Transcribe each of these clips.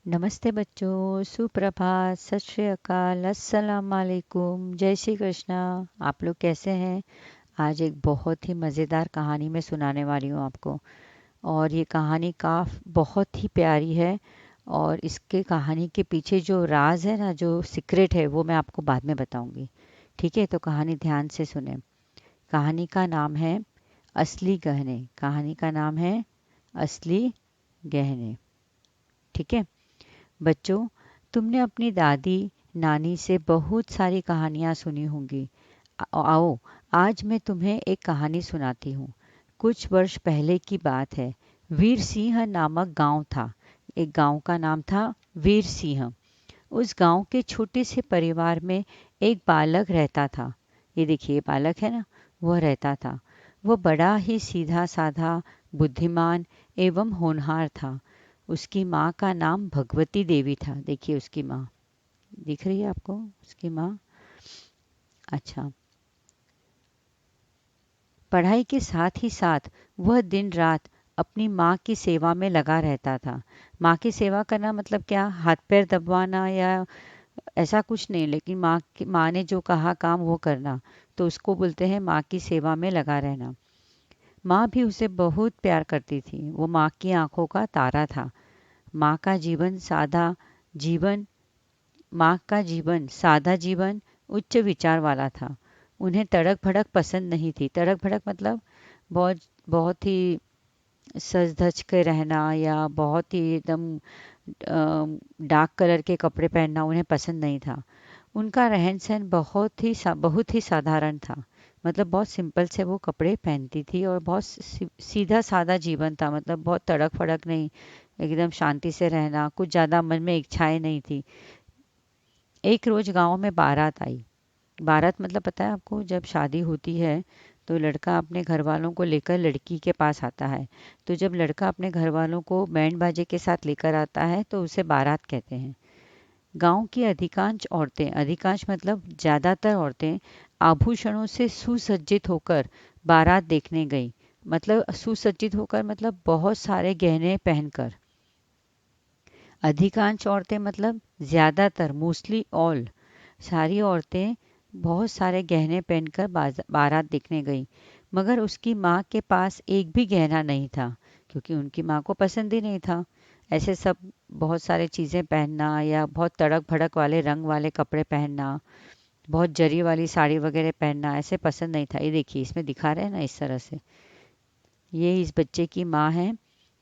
नमस्ते बच्चों, सुप्रभात, सत श्री अकाल, अस्सलाम वालेकुम, जय श्री कृष्णा। आप लोग कैसे हैं? आज एक बहुत ही मज़ेदार कहानी मैं सुनाने वाली हूँ आपको। और ये कहानी का बहुत ही प्यारी है। और इसके कहानी के पीछे जो राज है ना, जो सीक्रेट है, वो मैं आपको बाद में बताऊंगी। ठीक है, तो कहानी ध्यान से सुने। कहानी का नाम है असली गहने। कहानी का नाम है असली गहने। ठीक है बच्चों, तुमने अपनी दादी नानी से बहुत सारी कहानियां सुनी होंगी। आओ, आज मैं तुम्हें एक कहानी सुनाती हूँ। कुछ वर्ष पहले की बात है। वीर सिंह नामक गांव था। एक गांव का नाम था वीर सिंह। उस गांव के छोटे से परिवार में एक बालक रहता था। ये देखिए, बालक है ना, वह रहता था। वह बड़ा ही सीधा साधा, बुद्धिमान एवं होनहार था। उसकी माँ का नाम भगवती देवी था। देखिए उसकी माँ, दिख रही है आपको उसकी माँ? अच्छा। पढ़ाई के साथ ही साथ वह दिन रात अपनी माँ की सेवा में लगा रहता था। माँ की सेवा करना मतलब क्या? हाथ पैर दबवाना या ऐसा कुछ नहीं, लेकिन माँ ने जो कहा काम वो करना, तो उसको बोलते हैं माँ की सेवा में लगा रहना। माँ भी उसे बहुत प्यार करती थी। वो माँ की आंखों का तारा था। माँ का जीवन सादा जीवन माँ का जीवन सादा जीवन, उच्च विचार वाला था। उन्हें तड़क-भड़क पसंद नहीं थी। तड़क-भड़क मतलब बहुत बहुत ही सज-धज के रहना या बहुत ही एकदम डार्क कलर के कपड़े पहनना उन्हें पसंद नहीं था। उनका रहन-सहन बहुत ही साधारण था। मतलब बहुत सिंपल से वो कपड़े पहनती थी और बहुत सीधा-सादा जीवन था। मतलब बहुत तड़क-फड़क नहीं, एकदम शांति से रहना, कुछ ज़्यादा मन में इच्छाएँ नहीं थी। एक रोज गांव में बारात आई। बारात मतलब पता है आपको? जब शादी होती है तो लड़का अपने घर वालों को लेकर लड़की के पास आता है। तो जब लड़का अपने घर वालों को बैंड बाजे के साथ लेकर आता है तो उसे बारात कहते हैं। गांव की अधिकांश मतलब ज्यादातर औरतें आभूषणों से सुसज्जित होकर बारात देखने गई। मतलब सुसज्जित होकर मतलब बहुत सारे गहने पहनकर। अधिकांश औरतें मतलब ज्यादातर, मोस्टली ऑल, सारी औरतें बहुत सारे गहने पहनकर बारात देखने गईं। मगर उसकी माँ के पास एक भी गहना नहीं था, क्योंकि उनकी माँ को पसंद ही नहीं था। ऐसे सब बहुत सारे चीज़ें पहनना या बहुत तड़क-भड़क वाले रंग वाले कपड़े पहनना, बहुत जरी वाली साड़ी वगैरह पहनना ऐसे पसंद नहीं था। ये देखिए, इसमें दिखा रहे हैं ना इस तरह से। ये इस बच्चे की माँ है,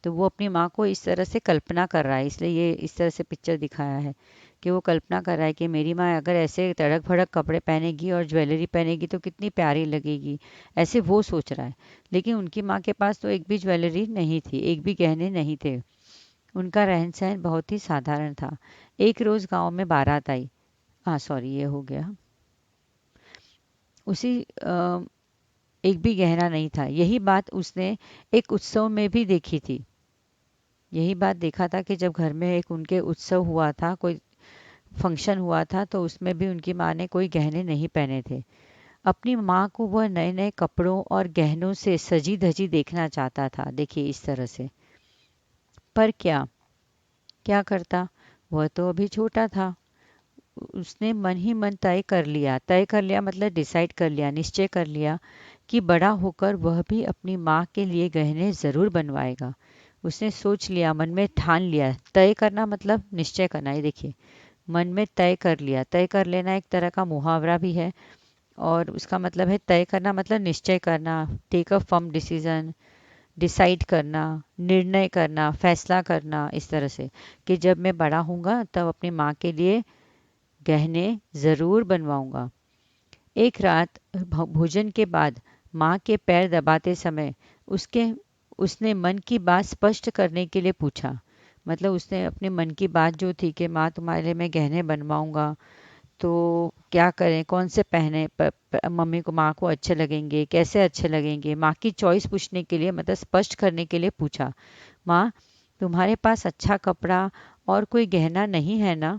तो वो अपनी माँ को इस तरह से कल्पना कर रहा है, इसलिए ये इस तरह से पिक्चर दिखाया है कि वो कल्पना कर रहा है कि मेरी माँ अगर ऐसे तड़क-भड़क कपड़े पहनेगी और ज्वेलरी पहनेगी तो कितनी प्यारी लगेगी। ऐसे वो सोच रहा है। लेकिन उनकी माँ के पास तो एक भी ज्वेलरी नहीं थी, एक भी गहने नहीं थे। उनका रहन-सहन बहुत ही साधारण था। एक रोज़ गाँव में बारात आई। हाँ, सॉरी, ये हो गया। उसी एक भी गहना नहीं था। यही बात उसने एक उत्सव में भी देखी थी। यही बात देखा था कि जब घर में एक उनके उत्सव हुआ था, कोई फंक्शन हुआ था, तो उसमें भी उनकी माँ ने कोई गहने नहीं पहने थे। अपनी माँ को वह नए-नए कपड़ों और गहनों से सजी-धजी देखना चाहता था। देखिए इस तरह से। पर क्या, क्या करता? वह तो अभी छोटा था। उसने मन ही मन तय कर लिया मतलब डिसाइड कर लिया, निश्चय कर लिया कि बड़ा होकर वह भी अपनी माँ के लिए गहने ज़रूर बनवाएगा। उसने सोच लिया, मन में ठान लिया। तय करना मतलब निश्चय करना। ये देखिए, मन में तय कर लिया। तय कर लेना एक तरह का मुहावरा भी है, और उसका मतलब है तय करना मतलब निश्चय करना, take a firm decision, decide करना, निर्णय करना, फैसला करना, इस तरह से कि जब मैं बड़ा हूँगा तब अपनी माँ के लिए गहने ज़रूर बनवाऊंगा। एक रात भोजन के बाद माँ के पैर दबाते समय उसके उसने मन की बात स्पष्ट करने के लिए पूछा। मतलब उसने अपने मन की बात जो थी कि माँ तुम्हारे लिए मैं गहने बनवाऊंगा, तो क्या करें, कौन से पहने, मम्मी को, माँ को अच्छे लगेंगे, कैसे अच्छे लगेंगे, माँ की चॉइस पूछने के लिए, मतलब स्पष्ट करने के लिए पूछा। माँ, तुम्हारे पास अच्छा कपड़ा और कोई गहना नहीं है ना?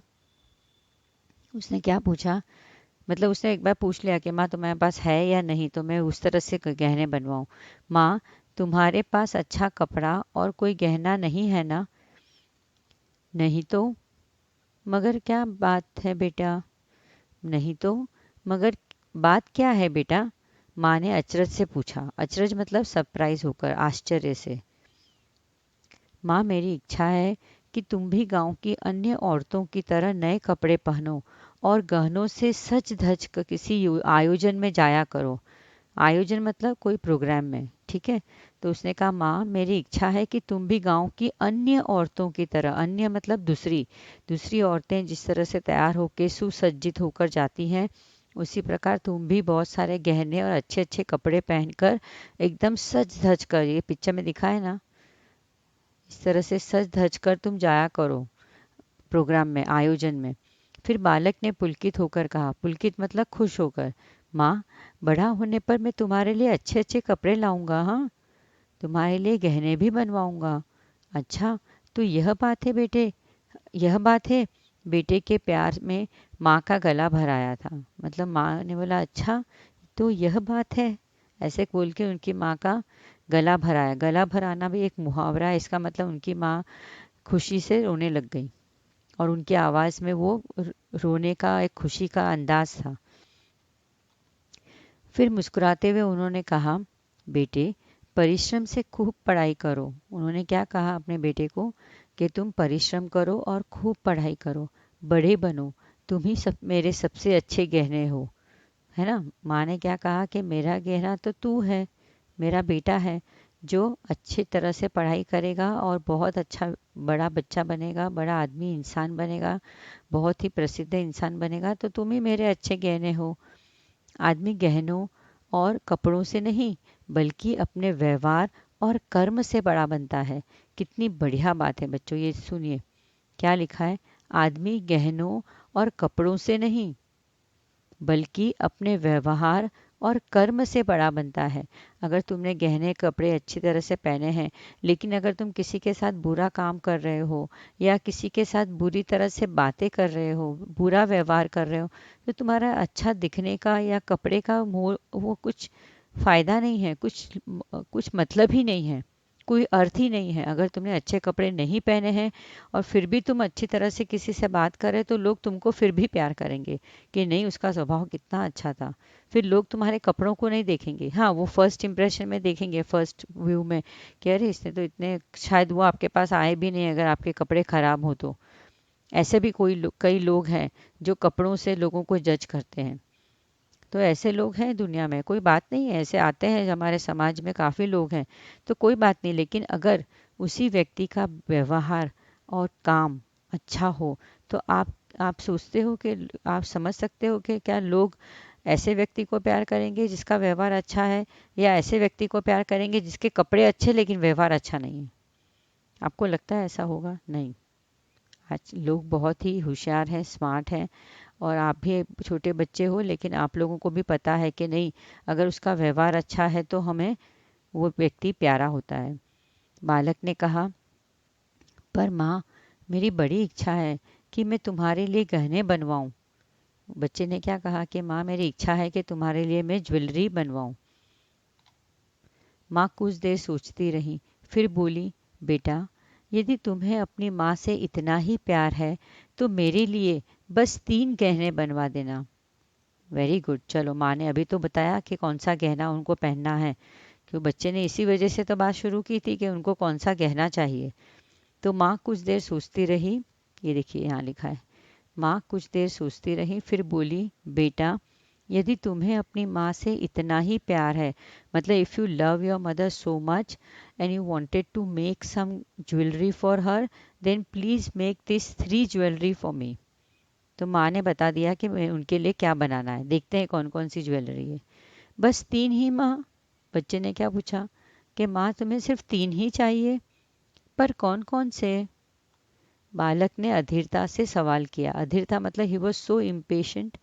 उसने क्या पूछा? मतलब उसने एक बार पूछ लिया कि माँ तुम्हारे पास है या नहीं, तो मैं उस तरह से गहने बनवाऊं। माँ, तुम्हारे पास अच्छा कपड़ा और कोई गहना नहीं है ना? नहीं तो, मगर क्या बात है बेटा? नहीं तो, मगर बात क्या है बेटा? माँ ने अचरज से पूछा। अचरज मतलब सरप्राइज होकर, आश्चर्य से। माँ, मेरी इच्छा है कि तुम भी गांव की अन्य औरतों की तरह नए कपड़े पहनो और गहनों से सज धज कर किसी आयोजन में जाया करो। आयोजन मतलब कोई प्रोग्राम में, ठीक है? तो उसने कहा, माँ, मेरी इच्छा है कि तुम भी गांव की अन्य औरतों की तरह, अन्य मतलब दूसरी, दूसरी औरतें जिस तरह से तैयार होकर सुसज्जित होकर जाती हैं, उसी प्रकार तुम भी बहुत सारे गहने और अच्छे अच्छे कपड़े पहनकर एकदम सज धज कर, ये पिक्चर में दिखा है ना, इस तरह से सज धज कर तुम जाया करो प्रोग्राम में, आयोजन में। फिर बालक ने पुलकित होकर कहा, पुलकित मतलब खुश होकर, माँ, बड़ा होने पर मैं तुम्हारे लिए अच्छे अच्छे कपड़े लाऊंगा, हाँ, तुम्हारे लिए गहने भी बनवाऊंगा। अच्छा, तो यह बात है बेटे, यह बात है। बेटे के प्यार में माँ का गला भर आया था। मतलब माँ ने बोला, अच्छा, तो यह बात है, ऐसे बोल के उनकी माँ का गला भर आया। गला भर आना भी एक मुहावरा है, इसका मतलब उनकी माँ खुशी से रोने लग गई और उनकी आवाज़ में वो रोने का एक खुशी का अंदाज था। फिर मुस्कुराते हुए उन्होंने कहा, बेटे, परिश्रम से खूब पढ़ाई करो। उन्होंने क्या कहा अपने बेटे को कि तुम परिश्रम करो और खूब पढ़ाई करो, बड़े बनो, तुम ही सब मेरे सबसे अच्छे गहने हो, है ना? माँ ने क्या कहा कि मेरा गहना तो तू है, मेरा बेटा है, जो अच्छी तरह से पढ़ाई करेगा और बहुत अच्छा बड़ा बच्चा बनेगा, बड़ा आदमी इंसान बनेगा, बहुत ही प्रसिद्ध इंसान बनेगा, तो तुम ही मेरे अच्छे गहने हो। आदमी गहनों और कपड़ों से नहीं, बल्कि अपने व्यवहार और कर्म से बड़ा बनता है। कितनी बढ़िया बात है बच्चों, ये सुनिए क्या लिखा है। आदमी गहनों और कपड़ों से नहीं, बल्कि अपने व्यवहार और कर्म से बड़ा बनता है। अगर तुमने गहने कपड़े अच्छी तरह से पहने हैं, लेकिन अगर तुम किसी के साथ बुरा काम कर रहे हो या किसी के साथ बुरी तरह से बातें कर रहे हो, बुरा व्यवहार कर रहे हो, तो तुम्हारा अच्छा दिखने का या कपड़े का वो कुछ फायदा नहीं है, कुछ मतलब ही नहीं है, कोई अर्थ ही नहीं है। अगर तुमने अच्छे कपड़े नहीं पहने हैं और फिर भी तुम अच्छी तरह से किसी से बात करें, तो लोग तुमको फिर भी प्यार करेंगे कि नहीं, उसका स्वभाव कितना अच्छा था। फिर लोग तुम्हारे कपड़ों को नहीं देखेंगे, हाँ, वो फर्स्ट इंप्रेशन में देखेंगे, फर्स्ट व्यू में, कि अरे इसने तो इतने, शायद वो आपके पास आए भी नहीं अगर आपके कपड़े खराब हो तो। ऐसे भी कई लोग हैं जो कपड़ों से लोगों को जज करते हैं। तो ऐसे लोग हैं दुनिया में, कोई बात नहीं है, ऐसे आते हैं हमारे समाज में, काफ़ी लोग हैं, तो कोई बात नहीं। लेकिन अगर उसी व्यक्ति का व्यवहार और काम अच्छा हो, तो आप सोचते हो कि, आप समझ सकते हो कि क्या लोग ऐसे व्यक्ति को प्यार करेंगे जिसका व्यवहार अच्छा है, या ऐसे व्यक्ति को प्यार करेंगे जिसके कपड़े अच्छे लेकिन व्यवहार अच्छा नहीं है? आपको लगता है ऐसा होगा? नहीं। आज लोग बहुत ही होशियार हैं, स्मार्ट हैं, और आप भी छोटे बच्चे हो, लेकिन आप लोगों को भी पता है कि नहीं, अगर उसका व्यवहार अच्छा है तो हमें वो व्यक्ति प्यारा होता है। बालक ने कहा, पर माँ, मेरी बड़ी इच्छा है कि मैं तुम्हारे लिए गहने बनवाऊं। बच्चे ने क्या कहा कि माँ, मेरी इच्छा है कि तुम्हारे लिए मैं ज्वेलरी बनवाऊं। माँ कुछ देर सोचती रही, फिर बोली, बेटा, यदि तुम्हें अपनी माँ से इतना ही प्यार है, तो मेरे लिए बस 3 गहने बनवा देना। वेरी गुड, चलो, माँ ने अभी तो बताया कि कौन सा गहना उनको पहनना है, क्यों बच्चे ने इसी वजह से तो बात शुरू की थी कि उनको कौन सा गहना चाहिए। तो माँ कुछ देर सोचती रही, ये देखिए यहाँ लिखा है, माँ कुछ देर सोचती रही, फिर बोली, बेटा, यदि तुम्हें अपनी माँ से इतना ही प्यार है, मतलब if you love your mother so much and you wanted to make some jewellery for her, then please make this 3 jewellery for me. तो माँ ने बता दिया कि मैं उनके लिए क्या बनाना है, देखते हैं कौन कौन सी ज्वेलरी है। बस 3 ही माँ? बच्चे ने क्या पूछा कि माँ, तुम्हें सिर्फ 3 ही चाहिए, पर कौन कौन से? बालक ने अधीरता से सवाल किया। अधीरता मतलब ही वॉज सो इम्पेशेंट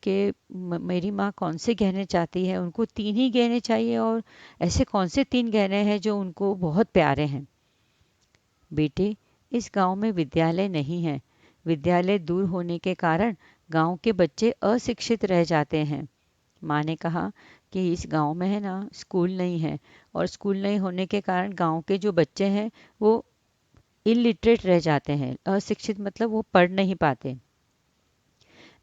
कि मेरी माँ कौन से गहने चाहती है, उनको 3 ही गहने चाहिए, और ऐसे कौन से 3 गहने हैं जो उनको बहुत प्यारे हैं? बेटे, इस गांव में विद्यालय नहीं है, विद्यालय दूर होने के कारण गांव के बच्चे अशिक्षित रह जाते हैं। माँ ने कहा कि इस गांव में है ना, स्कूल नहीं है, और स्कूल नहीं होने के कारण गांव के जो बच्चे हैं वो इलिटरेट रह जाते हैं। अशिक्षित मतलब वो पढ़ नहीं पाते,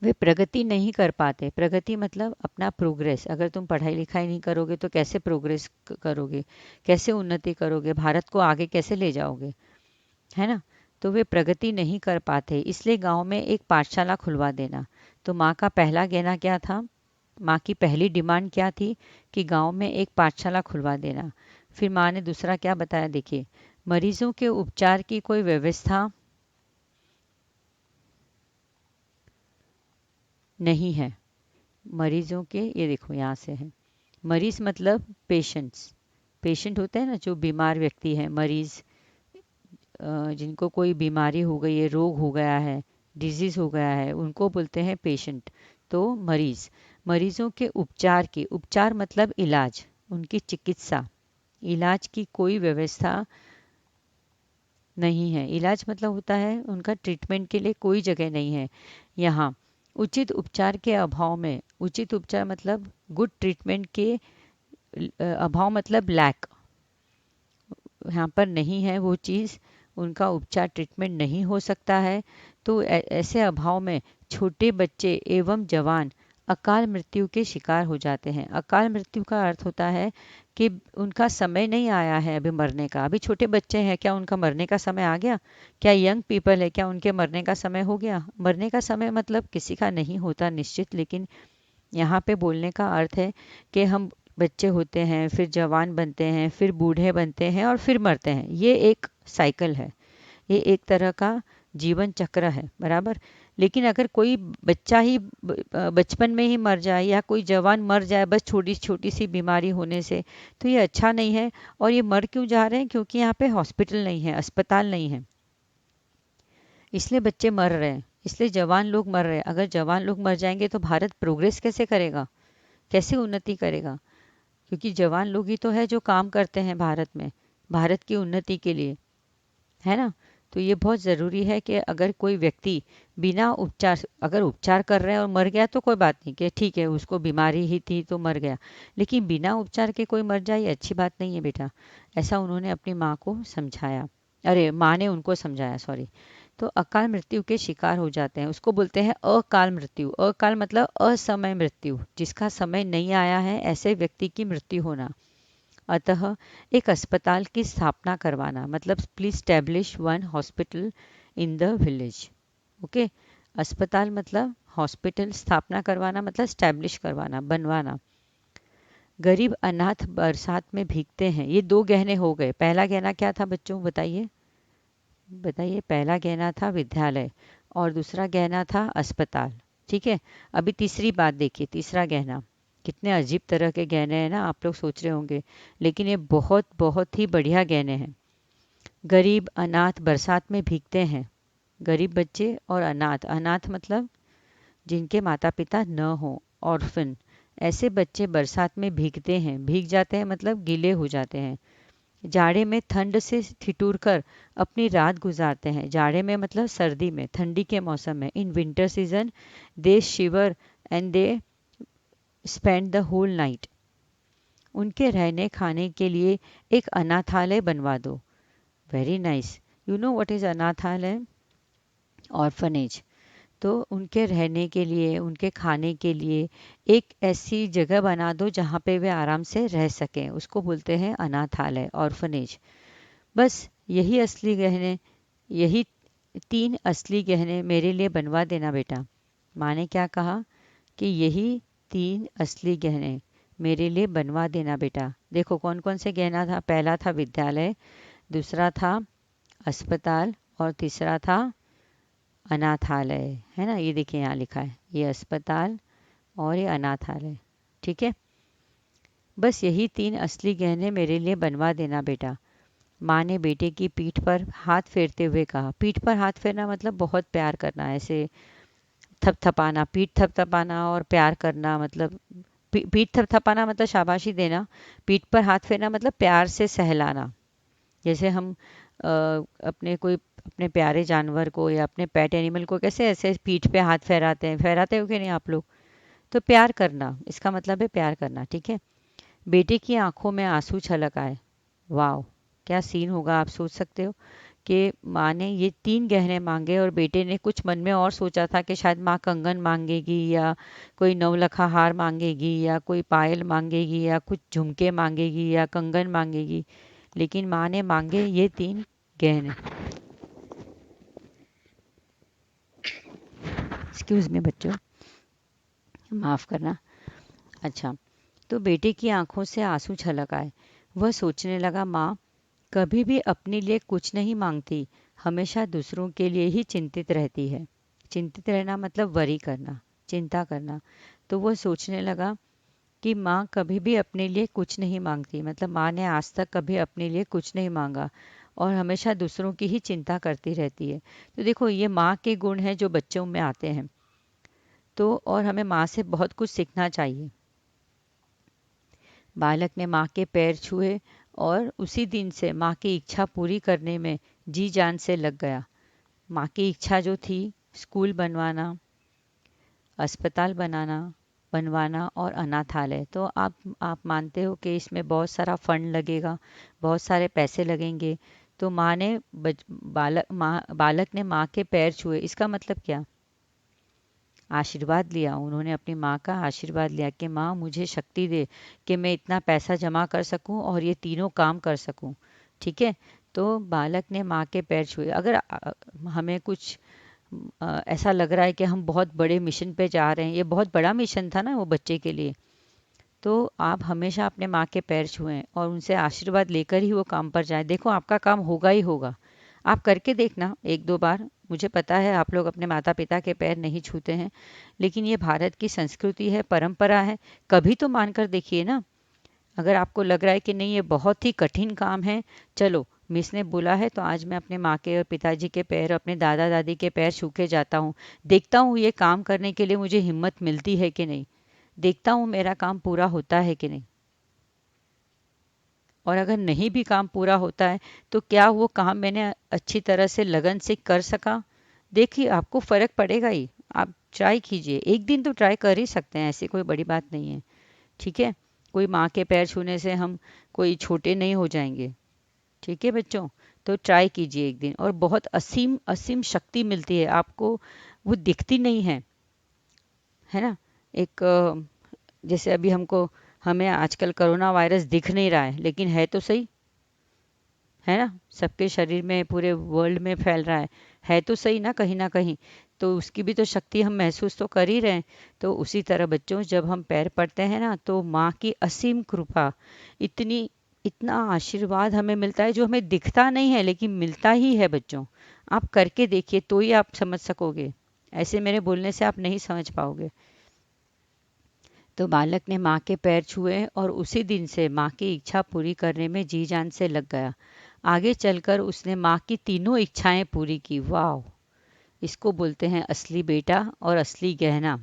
वे प्रगति नहीं कर पाते। प्रगति मतलब अपना प्रोग्रेस। अगर तुम पढ़ाई लिखाई नहीं करोगे तो कैसे प्रोग्रेस करोगे, कैसे उन्नति करोगे, भारत को आगे कैसे ले जाओगे, है ना। तो वे प्रगति नहीं कर पाते, इसलिए गांव में एक पाठशाला खुलवा देना। तो माँ का पहला कहना क्या था, माँ की पहली डिमांड क्या थी कि गांव में एक पाठशाला खुलवा देना। फिर माँ ने दूसरा क्या बताया, देखिए, मरीजों के उपचार की कोई व्यवस्था नहीं है। मरीजों के, ये देखो यहाँ से है, मरीज मतलब पेशेंट्स। पेशेंट होते हैं ना, जो बीमार व्यक्ति है, मरीज, जिनको कोई बीमारी हो गई है, रोग हो गया है, डिजीज हो गया है, उनको बोलते हैं पेशेंट। तो मरीज, मरीजों के उपचार की, उपचार मतलब इलाज, उनकी चिकित्सा, इलाज की कोई व्यवस्था नहीं है। इलाज मतलब होता है उनका ट्रीटमेंट के लिए कोई जगह नहीं है यहाँ। उचित उपचार के अभाव में, उचित उपचार मतलब गुड ट्रीटमेंट के अभाव मतलब लैक, यहाँ पर नहीं है वो चीज़, उनका उपचार ट्रीटमेंट नहीं हो सकता है। तो ऐसे अभाव में छोटे बच्चे एवं जवान अकाल मृत्यु के शिकार हो जाते हैं। अकाल मृत्यु का अर्थ होता है कि उनका समय नहीं आया है अभी मरने का। अभी छोटे बच्चे हैं, क्या उनका मरने का समय आ गया? क्या यंग पीपल है, क्या उनके मरने का समय हो गया? मरने का समय मतलब किसी का नहीं होता निश्चित, लेकिन यहाँ पे बोलने का अर्थ है कि हम बच्चे होते हैं, फिर जवान बनते हैं, फिर बूढ़े बनते हैं और फिर मरते हैं। ये एक साइकिल है, ये एक तरह का जीवन चक्र है, बराबर। लेकिन अगर कोई बच्चा ही बचपन में ही मर जाए, या कोई जवान मर जाए बस छोटी छोटी सी बीमारी होने से, तो ये अच्छा नहीं है। और ये मर क्यों जा रहे हैं? क्योंकि यहाँ पे हॉस्पिटल नहीं है, अस्पताल नहीं है, इसलिए बच्चे मर रहे हैं, इसलिए जवान लोग मर रहे हैं। अगर जवान लोग मर जाएंगे तो भारत प्रोग्रेस कैसे करेगा, कैसे उन्नति करेगा? क्योंकि जवान लोग ही तो है जो काम करते हैं भारत में, भारत की उन्नति के लिए, है ना। तो ये बहुत ज़रूरी है कि अगर कोई व्यक्ति बिना उपचार, अगर उपचार कर रहे हैं और मर गया तो कोई बात नहीं, कि ठीक है उसको बीमारी ही थी तो मर गया, लेकिन बिना उपचार के कोई मर जाए ये अच्छी बात नहीं है बेटा। ऐसा उन्होंने अपनी माँ को समझाया, अरे माँ ने उनको समझाया, सॉरी। तो अकाल मृत्यु के शिकार हो जाते हैं, उसको बोलते हैं अकाल मृत्यु। अकाल मतलब असमय मृत्यु, जिसका समय नहीं आया है ऐसे व्यक्ति की मृत्यु होना। अतः एक अस्पताल की स्थापना करवाना, मतलब please establish one hospital in the village. Okay, अस्पताल मतलब हॉस्पिटल, स्थापना करवाना मतलब स्टैब्लिश करवाना, बनवाना। गरीब अनाथ बरसात में भीगते हैं, ये दो गहने हो गए। पहला गहना क्या था बच्चों, बताइए बताइए। पहला गहना था विद्यालय और दूसरा गहना था अस्पताल, ठीक है। अभी तीसरी बात देखिए, तीसरा गहना, कितने अजीब तरह के गहने हैं ना, आप लोग सोच रहे होंगे, लेकिन ये बहुत बहुत ही बढ़िया गहने हैं। गरीब अनाथ बरसात में भीगते हैं, गरीब बच्चे और अनाथ, अनाथ मतलब जिनके माता पिता न हो, ऑर्फन, ऐसे बच्चे बरसात में भीगते हैं, भीग जाते हैं मतलब गीले हो जाते हैं। जाड़े में ठंड से ठिठुर कर अपनी रात गुजारते हैं, जाड़े में मतलब सर्दी में, ठंडी के मौसम में। In winter season they shiver and they spend the whole night. उनके रहने खाने के लिए एक अनाथालय बनवा दो। Very nice. You know what is अनाथालय? ऑर्फनेज। तो उनके रहने के लिए, उनके खाने के लिए एक ऐसी जगह बना दो जहाँ पे वे आराम से रह सकें, उसको बोलते हैं अनाथालय, ऑर्फनेज। बस यही असली गहने, यही तीन असली गहने मेरे लिए बनवा देना बेटा। माँ ने क्या कहा कि यही तीन असली गहने मेरे लिए बनवा देना बेटा। देखो कौन कौन से गहना था, पहला था विद्यालय, दूसरा था अस्पताल और तीसरा था अनाथालय, है ना। ये देखिए यहाँ लिखा है, ये अस्पताल और ये अनाथालय, ठीक है। बस यही तीन असली गहने मेरे लिए बनवा देना बेटा। माँ ने बेटे की पीठ पर हाथ फेरते हुए कहा। पीठ पर हाथ फेरना मतलब बहुत प्यार करना, ऐसे थपथपाना, पीठ थपथपाना और प्यार करना मतलब, पीठ थपथपाना मतलब शाबाशी देना, पीठ पर हाथ फेरना मतलब प्यार से सहलाना। जैसे हम अपने कोई, अपने प्यारे जानवर को या अपने पेट एनिमल को कैसे ऐसे पीठ पे हाथ फहराते हैं, फहराते हो कि नहीं आप लोग? तो प्यार करना, इसका मतलब है प्यार करना, ठीक है। बेटे की आंखों में आंसू छलक आए। वाह, क्या सीन होगा आप सोच सकते हो कि माँ ने ये 3 गहने मांगे और बेटे ने कुछ मन में और सोचा था कि शायद माँ कंगन मांगेगी या कोई नवलखा हार मांगेगी या कोई पायल मांगेगी या कुछ झुमके मांगेगी या कंगन मांगेगी, लेकिन माँ ने मांगे ये 3 गहने। एक्सक्यूज मी बच्चों, माफ़ करना। अच्छा, तो बेटे की आंखों से आंसू छलक आए। वह सोचने लगा, माँ कभी भी अपने लिए कुछ नहीं मांगती, हमेशा दूसरों के लिए ही चिंतित रहती है। चिंतित रहना मतलब वरी करना, चिंता करना। तो वह सोचने लगा कि माँ कभी भी अपने लिए कुछ नहीं मांगती, मतलब माँ ने आज तक कभी अपने लिए कुछ नहीं मांगा और हमेशा दूसरों की ही चिंता करती रहती है। तो देखो, ये माँ के गुण हैं जो बच्चों में आते हैं। तो और हमें माँ से बहुत कुछ सीखना चाहिए। बालक ने माँ के पैर छुए और उसी दिन से माँ की इच्छा पूरी करने में जी जान से लग गया। माँ की इच्छा जो थी, स्कूल बनवाना, अस्पताल बनवाना और अनाथालय, तो आप मानते हो कि इसमें बहुत सारा फंड लगेगा, बहुत सारे पैसे लगेंगे। तो माँ ने बालक ने माँ के पैर छुए, इसका मतलब क्या? आशीर्वाद लिया। उन्होंने अपनी माँ का आशीर्वाद लिया कि माँ मुझे शक्ति दे कि मैं इतना पैसा जमा कर सकूं और ये तीनों काम कर सकूं। ठीक है। तो बालक ने माँ के पैर छुए। अगर हमें कुछ ऐसा लग रहा है कि हम बहुत बड़े मिशन पे जा रहे हैं, ये बहुत बड़ा मिशन था ना वो बच्चे के लिए, तो आप हमेशा अपने माँ के पैर छुएं और उनसे आशीर्वाद लेकर ही वो काम पर जाएं। देखो, आपका काम होगा ही होगा। आप करके देखना एक दो बार। मुझे पता है आप लोग अपने माता पिता के पैर नहीं छूते हैं, लेकिन ये भारत की संस्कृति है, परंपरा है। कभी तो मानकर देखिए ना। अगर आपको लग रहा है कि नहीं ये बहुत ही कठिन काम है, चलो मिस ने बोला है तो आज मैं अपने माँ के और पिताजी के पैर, अपने दादा दादी के पैर छू के जाता हूँ। देखता हूँ ये काम करने के लिए मुझे हिम्मत मिलती है कि नहीं, देखता हूँ मेरा काम पूरा होता है कि नहीं। और अगर नहीं भी काम पूरा होता है तो क्या वो काम मैंने अच्छी तरह से लगन से कर सका? देखिए, आपको फ़र्क पड़ेगा ही। आप ट्राई कीजिए, एक दिन तो ट्राई कर ही सकते हैं, ऐसी कोई बड़ी बात नहीं है। ठीक है। कोई माँ के पैर छूने से हम कोई छोटे नहीं हो जाएंगे। ठीक है बच्चों, तो ट्राई कीजिए एक दिन, और बहुत असीम असीम शक्ति मिलती है आपको। वो दिखती नहीं है ना। एक जैसे अभी हमें आजकल कोरोना वायरस दिख नहीं रहा है, लेकिन है तो सही, है ना। सबके शरीर में, पूरे वर्ल्ड में फैल रहा है तो सही ना, कहीं ना कहीं। तो उसकी भी तो शक्ति हम महसूस तो कर ही रहे हैं। तो उसी तरह बच्चों, जब हम पैर पड़ते हैं ना, तो माँ की असीम कृपा, इतनी इतना आशीर्वाद हमें मिलता है जो हमें दिखता नहीं है लेकिन मिलता ही है बच्चों। आप करके देखिए तो ही आप समझ सकोगे, ऐसे मेरे बोलने से आप नहीं समझ पाओगे। तो बालक ने माँ के पैर छुए और उसी दिन से माँ की इच्छा पूरी करने में जी जान से लग गया। आगे चलकर उसने माँ की तीनों इच्छाएं पूरी की। वाह! इसको बोलते हैं असली बेटा और असली गहना।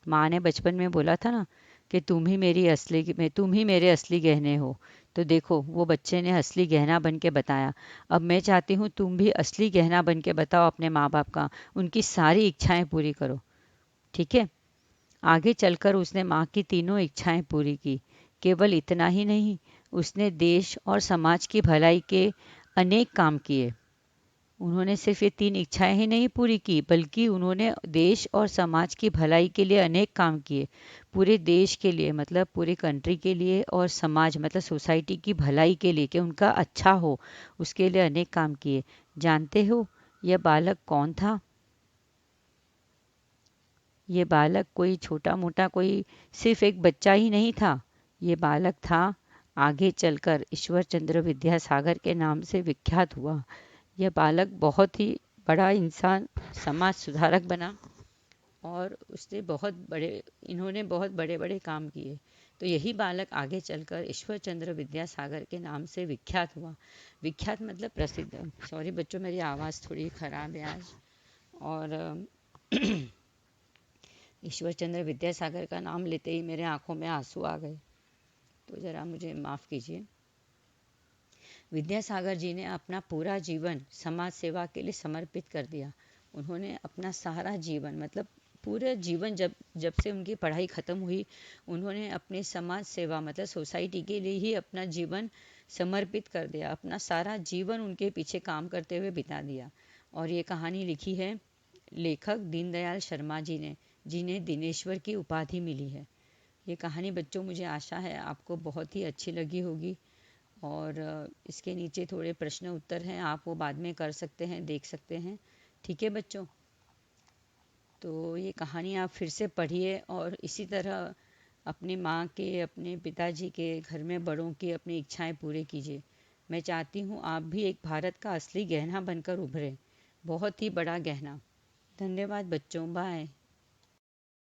माँ ने बचपन में बोला था ना कि तुम ही मेरे असली गहने हो। तो देखो, वो बच्चे ने असली गहना बन के बताया। अब मैं चाहती हूँ तुम भी असली गहना बन के बताओ अपने माँ बाप का, उनकी सारी इच्छाएं पूरी करो। ठीक है। आगे चलकर उसने माँ की तीनों इच्छाएं पूरी की। केवल इतना ही नहीं, उसने देश और समाज की भलाई के अनेक काम किए। उन्होंने सिर्फ ये 3 इच्छाएं ही नहीं पूरी की, बल्कि उन्होंने देश और समाज की भलाई के लिए अनेक काम किए। पूरे देश के लिए मतलब पूरी कंट्री के लिए, और समाज मतलब सोसाइटी की भलाई के लिए, कि उनका अच्छा हो, उसके लिए अनेक काम किए। जानते हो यह बालक कौन था? ये बालक कोई छोटा मोटा, कोई सिर्फ एक बच्चा ही नहीं था। ये बालक था, आगे चलकर ईश्वर चंद्र विद्यासागर के नाम से विख्यात हुआ। यह बालक बहुत ही बड़ा इंसान, समाज सुधारक बना, और उसने इन्होंने बहुत बड़े बड़े काम किए। तो यही बालक आगे चलकर ईश्वर चंद्र विद्यासागर के नाम से विख्यात हुआ। विख्यात मतलब प्रसिद्ध। सॉरी बच्चों, मेरी आवाज़ थोड़ी ख़राब है आज। और ईश्वर चंद्र विद्यासागर का नाम लेते ही मेरे आंखों में आंसू आ गए, तो ज़रा मुझे माफ़ कीजिए। विद्यासागर जी ने अपना पूरा जीवन समाज सेवा के लिए समर्पित कर दिया। उन्होंने अपना सारा जीवन, मतलब पूरा जीवन, जब जब से उनकी पढ़ाई ख़त्म हुई, उन्होंने अपनी समाज सेवा मतलब सोसाइटी के लिए ही अपना जीवन समर्पित कर दिया, अपना सारा जीवन उनके पीछे काम करते हुए बिता दिया। और ये कहानी लिखी है लेखक दीनदयाल शर्मा जी ने, जिन्हें दिनेश्वर की उपाधि मिली है। ये कहानी बच्चों मुझे आशा है आपको बहुत ही अच्छी लगी होगी। और इसके नीचे थोड़े प्रश्न उत्तर हैं, आप वो बाद में कर सकते हैं, देख सकते हैं। ठीक है बच्चों, तो ये कहानी आप फिर से पढ़िए और इसी तरह अपनी माँ के, अपने पिताजी के, घर में बड़ों की अपनी इच्छाएं पूरी कीजिए। मैं चाहती हूँ आप भी एक भारत का असली गहना बनकर उभरें, बहुत ही बड़ा गहना। धन्यवाद बच्चों, बाय।